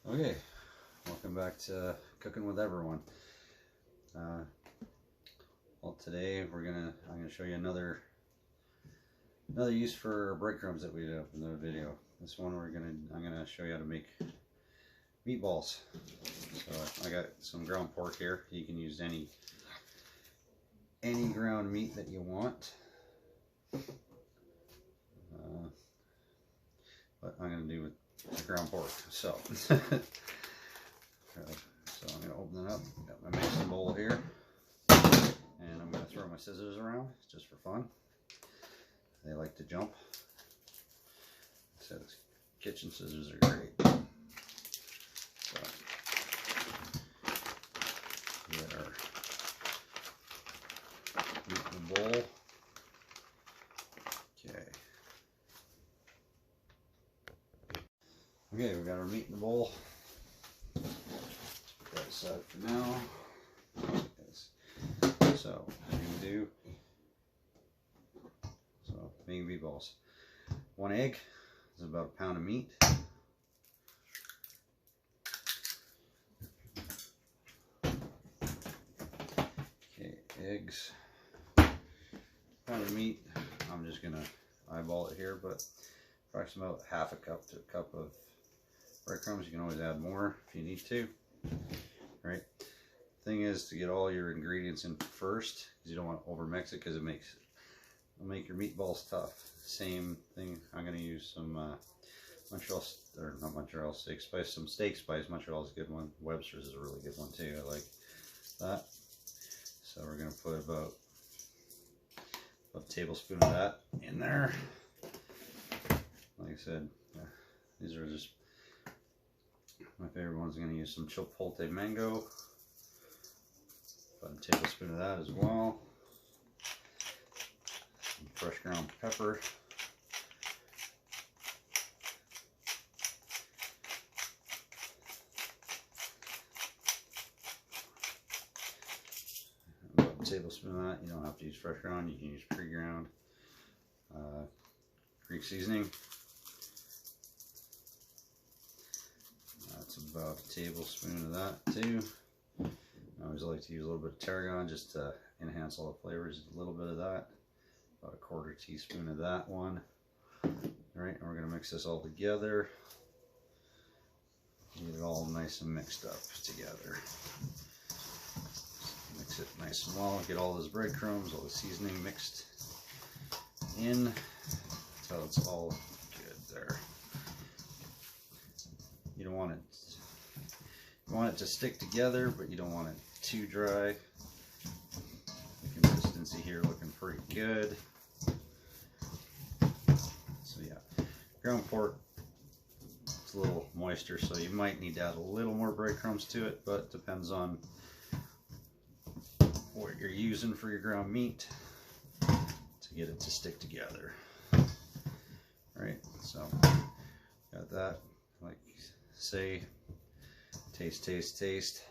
Okay, welcome back to Cooking with Everyone. Well, today I'm gonna show you another use for breadcrumbs that we did up in the video. This one I'm gonna show you how to make meatballs. So I got some ground pork here. You can use any ground meat that you want. But I'm gonna do with ground pork. So so I'm gonna open it up. Got my mixing bowl here, and I'm gonna throw my scissors around just for fun. They like to jump. So kitchen scissors are great. So get our meat in the bowl. Okay, we got our meat in the bowl. Put that aside for now. So, what I'm going to do, making meatballs. 1 egg is about a pound of meat. Okay, eggs, pound of meat. I'm just going to eyeball it here, but approximately about half a cup to a cup of breadcrumbs. You can always add more if you need to. Right. Thing is to get all your ingredients in first, because you don't want to overmix it, because it'll make your meatballs tough. Same thing. I'm going to use some Montreal steak spice, some steak spice. Montreal is a good one. Webster's is a really good one too. I like that. So we're going to put about a tablespoon of that in there. Like I said, these are just my favorite ones. I'm going to use some chipotle mango. About a tablespoon of that as well. Some fresh ground pepper. About a tablespoon of that. You don't have to use fresh ground. You can use pre-ground. Greek seasoning. About a tablespoon of that too. I always like to use a little bit of tarragon just to enhance all the flavors. A little bit of that. About a 1/4 teaspoon of that one. Alright, and we're going to mix this all together. Get it all nice and mixed up together. Mix it nice and well. Get all those breadcrumbs, all the seasoning mixed in until it's all good there. You don't want it. You want it to stick together, but you don't want it too dry. The consistency here looking pretty good. So yeah, ground pork, it's a little moisture, so you might need to add a little more breadcrumbs to it, but it depends on what you're using for your ground meat to get it to stick together. Right, so got that. Like say, taste.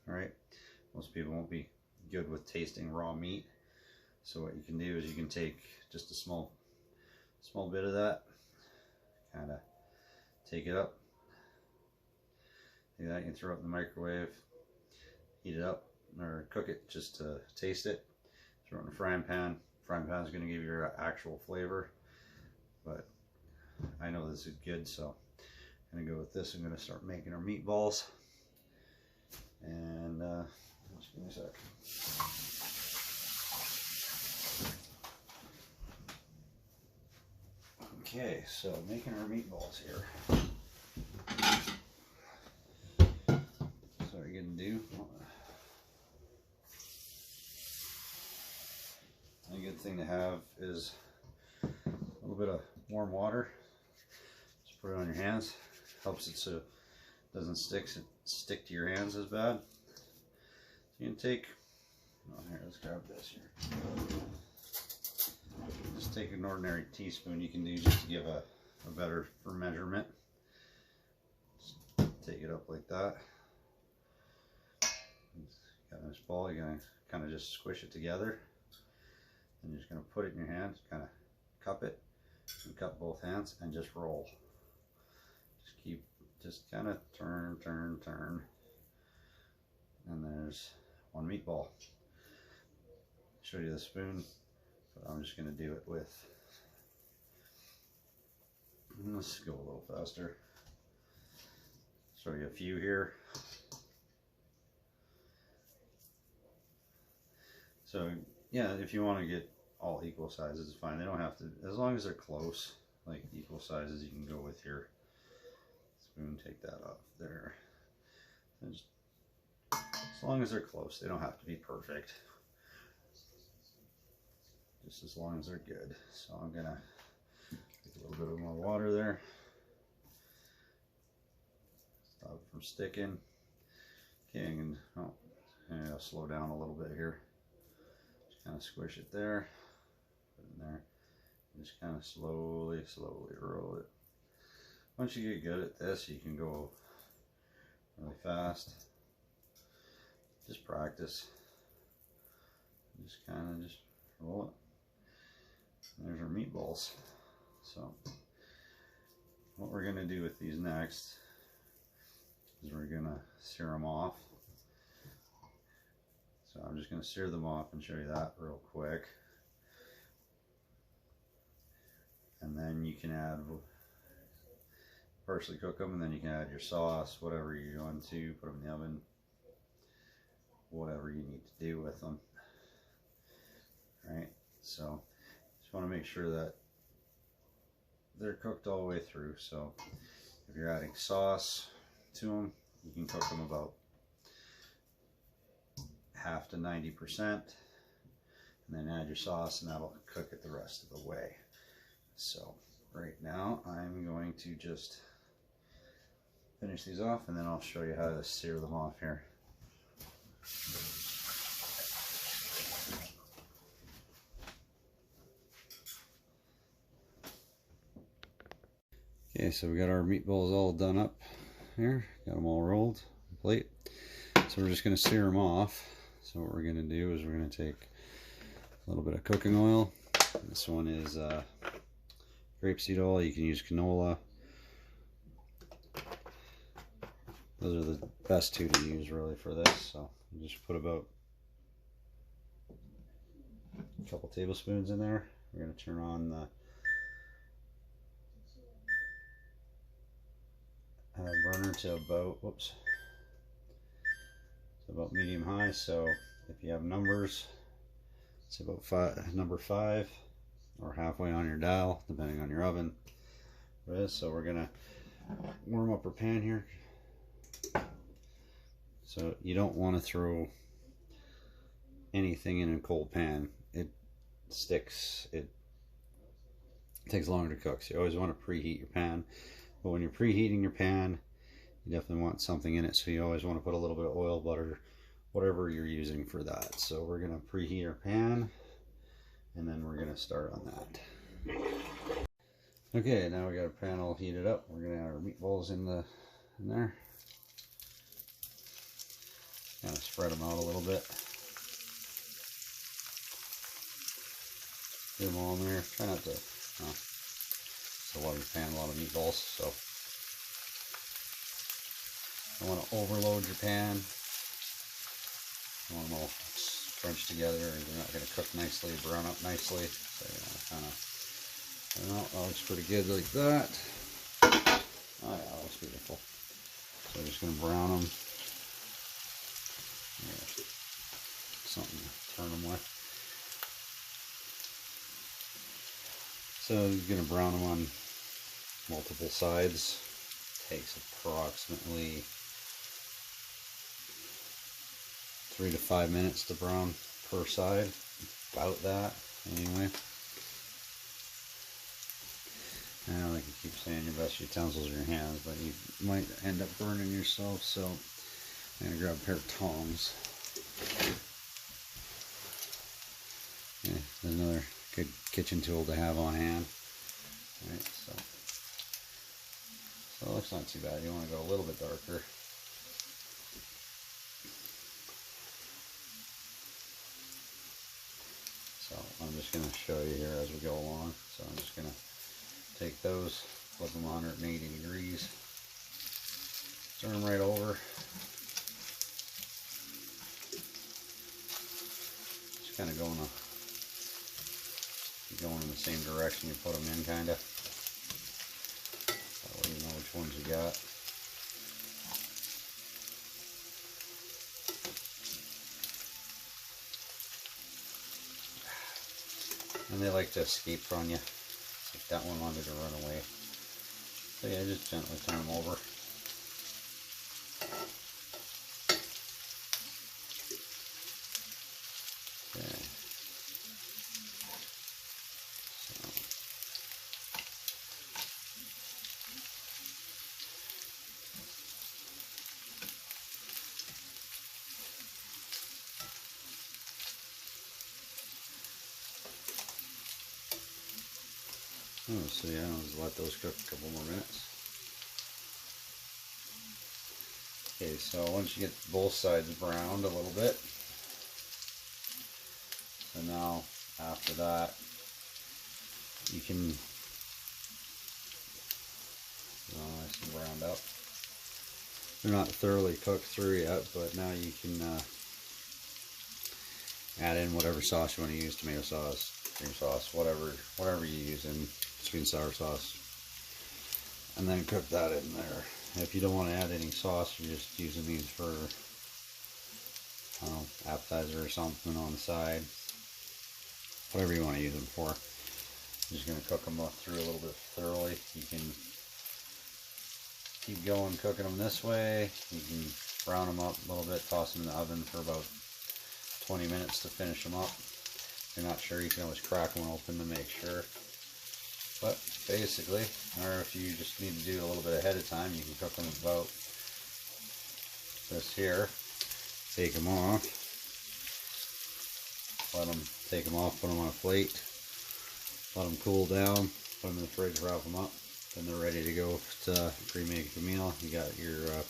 Right, most people won't be good with tasting raw meat, so what you can do is you can take just a small bit of that, kind of take it up, you can throw it in the microwave, heat it up or cook it just to taste it, throw it in a frying pan. Frying pan is going to give you your actual flavor, but I know this is good, so I'm going to go with this. I'm going to start making our meatballs. And just give me a sec. Okay, so making our meatballs here. So what you're going to do, a good thing to have is a little bit of warm water. Just put it on your hands. Helps it so it doesn't stick to your hands as bad. So you can take, here, let's grab this here. Just take an ordinary teaspoon. You can do just to give a better for measurement. Just take it up like that. Got a nice ball. You're gonna kind of just squish it together. And you're just gonna put it in your hand, kind of cup it, and cup both hands, and just roll. Just keep just kind of turn, and there's one meatball. Show you the spoon, but I'm just going to do it with, let's go a little faster. Show you a few here. So yeah, if you want to get all equal sizes, it's fine. They don't have to, as long as they're close, like equal sizes, you can go with your spoon. Take that off there. And just, as long as they're close, they don't have to be perfect. Just as long as they're good. So I'm gonna take a little bit more water there. Stop it from sticking. Okay, and I'll slow down a little bit here. Just kind of squish it there. Put it in there. And just kind of slowly roll it. Once you get good at this, you can go really fast. Just practice. Just kind of just roll it. There's our meatballs. So what we're gonna do with these next is we're gonna sear them off. So I'm just gonna sear them off and show you that real quick. And then you can add, partially cook them, and then you can add your sauce, whatever you're going to, put them in the oven, whatever you need to do with them. Right, so just want to make sure that they're cooked all the way through. So if you're adding sauce to them, you can cook them about half to 90%, and then add your sauce, and that'll cook it the rest of the way. So right now I'm going to just finish these off, and then I'll show you how to sear them off here. Okay, so we got our meatballs all done up here, got them all rolled on the plate. So we're just going to sear them off. So what we're going to do is we're going to take a little bit of cooking oil. This one is grapeseed oil. You can use canola. Those are the best two to use really for this. So you just put about a couple tablespoons in there. We're going to turn on the burner to about, whoops, to about medium high. So if you have numbers, it's about number 5 or halfway on your dial, depending on your oven. So we're gonna warm up our pan here. So you don't want to throw anything in a cold pan. It sticks. It takes longer to cook. So you always want to preheat your pan. But when you're preheating your pan, you definitely want something in it. So you always want to put a little bit of oil, butter, whatever you're using for that. So we're going to preheat our pan, and then we're going to start on that. Okay, now we got our pan all heated up. We're going to add our meatballs in there. Kind of spread them out a little bit. Get them all in there. Try not to, it's a large pan, a lot of meatballs, so you want to overload your pan. You want them all scrunched together, or they're not going to cook nicely, brown up nicely. So you want to kind of, I don't know, that looks pretty good like that. Oh yeah, that looks beautiful. So I'm just going to brown them. Yeah, something to turn them with. So you're going to brown them on multiple sides. Takes approximately 3 to 5 minutes to brown per side. About that, anyway. I know, like you keep saying, your best utensils are your hands, but you might end up burning yourself, so I'm going to grab a pair of tongs. Yeah, there's another good kitchen tool to have on hand. Alright, so it looks not too bad. You want to go a little bit darker. So I'm just going to show you here as we go along. So I'm just going to take those, flip them 180 degrees. Turn them right over. Just kind of going in the same direction you put them in, kind of. That way you know which ones you got. And they like to escape from you. Like that one wanted to run away. So yeah, just gently turn them over. Okay. So yeah, I'll just let those cook a couple more minutes. Okay, so once you get both sides browned a little bit, so now after that, you can, nice and browned up. They're not thoroughly cooked through yet, but now you can add in whatever sauce you want to use, tomato sauce, cream sauce, whatever you use in sweet and sour sauce, and then cook that in there. If you don't want to add any sauce, you're just using these for, I don't know, appetizer or something on the side, whatever you want to use them for. I'm just going to cook them up through a little bit thoroughly. You can keep going cooking them this way. You can brown them up a little bit, toss them in the oven for about 20 minutes to finish them up. If you're not sure, you can always crack one open to make sure. But basically, or if you just need to do it a little bit ahead of time, you can cook them about this here. Take them off. Take them off, put them on a plate. Let them cool down. Put them in the fridge, wrap them up. Then they're ready to go to pre-make the meal. You got your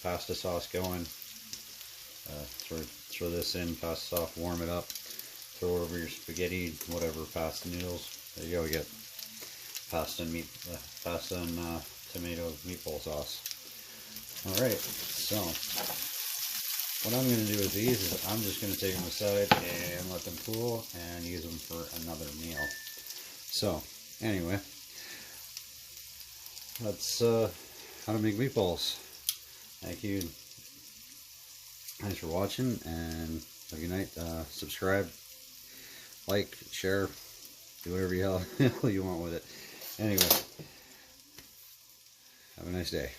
pasta sauce going. Throw this in, pasta sauce, warm it up. Throw over your spaghetti, whatever, pasta noodles. There you go. We get pasta and tomato meatball sauce. Alright, so what I'm going to do with these is I'm just going to take them aside and let them cool and use them for another meal. So, anyway, that's how to make meatballs. Thank you. Thanks for watching, and have a good night. Subscribe, like, share, do whatever the hell you want with it. Anyway, have a nice day.